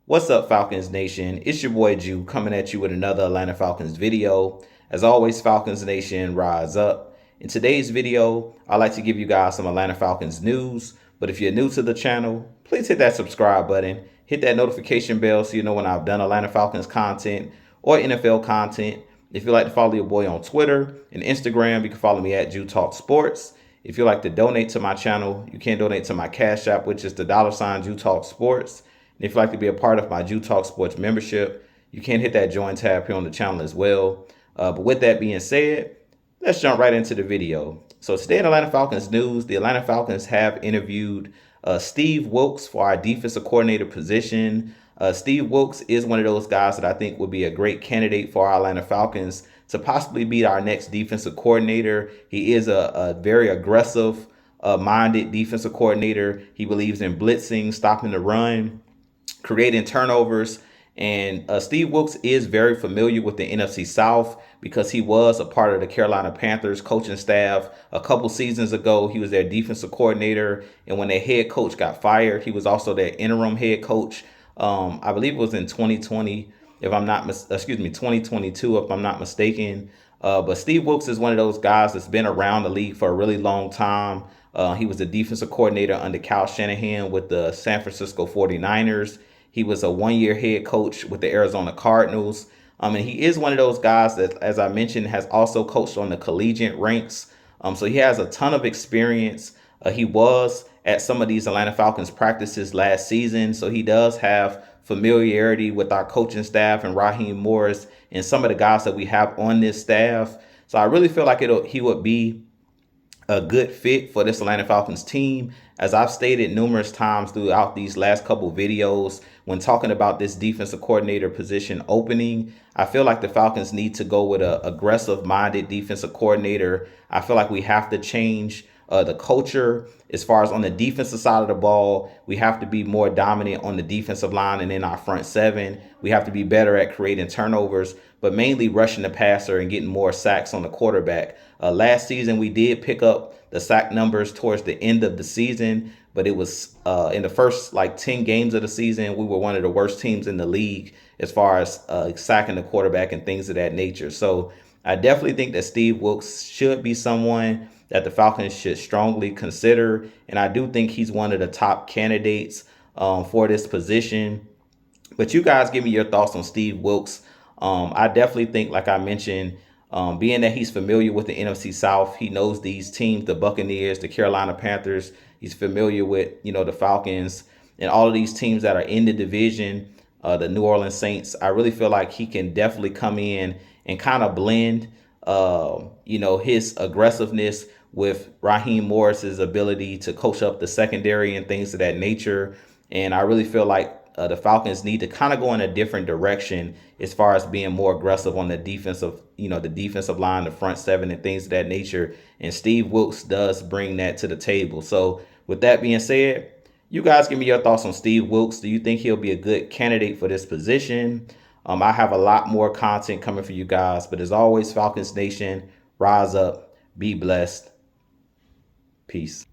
What's up, Falcons Nation? It's your boy Jew coming at you with another Atlanta Falcons video. As always, Falcons Nation, rise up. In today's video, I'd like to give you guys some Atlanta Falcons news. But if you're new to the channel, please hit that subscribe button. Hit that notification bell so you know when I've done Atlanta Falcons content or NFL content. If you'd like to follow your boy on Twitter and Instagram, you can follow me at Jew Talk Sports. If you'd like to donate to my channel, you can donate to my Cash App, which is the $ Jew Talk Sports. And if you'd like to be a part of my Jew Talk Sports membership, you can hit that join tab here on the channel as well. But with that being said, let's jump right into the video. So today in Atlanta Falcons news, the Atlanta Falcons have interviewed Steve Wilks for our defensive coordinator position. Steve Wilks is one of those guys that I think would be a great candidate for our Atlanta Falcons to possibly be our next defensive coordinator. He is a very aggressive minded defensive coordinator. He believes in blitzing, stopping the run, creating turnovers. And Steve Wilks is very familiar with the NFC South because he was a part of the Carolina Panthers coaching staff a couple seasons ago. He was their defensive coordinator. And when their head coach got fired, he was also their interim head coach. I believe it was in 2020, if I'm not, 2022, if I'm not mistaken. But Steve Wilks is one of those guys that's been around the league for a really long time. He was the defensive coordinator under Kyle Shanahan with the San Francisco 49ers. He was a one-year head coach with the Arizona Cardinals. And he is one of those guys that, as I mentioned, has also coached on the collegiate ranks. So he has a ton of experience. He was at some of these Atlanta Falcons practices last season. So he does have familiarity with our coaching staff and Raheem Morris and some of the guys that we have on this staff. So I really feel like he would be a good fit for this Atlanta Falcons team. As I've stated numerous times throughout these last couple videos, when talking about this defensive coordinator position opening, I feel like the Falcons need to go with an aggressive-minded defensive coordinator. I feel like we have to change the culture as far as on the defensive side of the ball. We have to be more dominant on the defensive line and in our front seven. We have to be better at creating turnovers, but mainly rushing the passer and getting more sacks on the quarterback. Last season, we did pick up the sack numbers towards the end of the season, but it was in the first 10 games of the season, we were one of the worst teams in the league as far as sacking the quarterback and things of that nature. So I definitely think that Steve Wilks should be someone that the Falcons should strongly consider. And I do think he's one of the top candidates for this position. But you guys give me your thoughts on Steve Wilks. I definitely think, like I mentioned, being that he's familiar with the NFC South, he knows these teams, the Buccaneers, the Carolina Panthers. He's familiar with, the Falcons and all of these teams that are in the division, the New Orleans Saints. I really feel like he can definitely come in and kind of blend, his aggressiveness with Raheem Morris's ability to coach up the secondary and things of that nature. And I really feel like the Falcons need to kind of go in a different direction as far as being more aggressive on the defensive, the defensive line, the front seven and things of that nature. And Steve Wilks does bring that to the table. So with that being said, you guys give me your thoughts on Steve Wilks. Do you think he'll be a good candidate for this position? I have a lot more content coming for you guys. But as always, Falcons Nation, rise up, be blessed. Peace.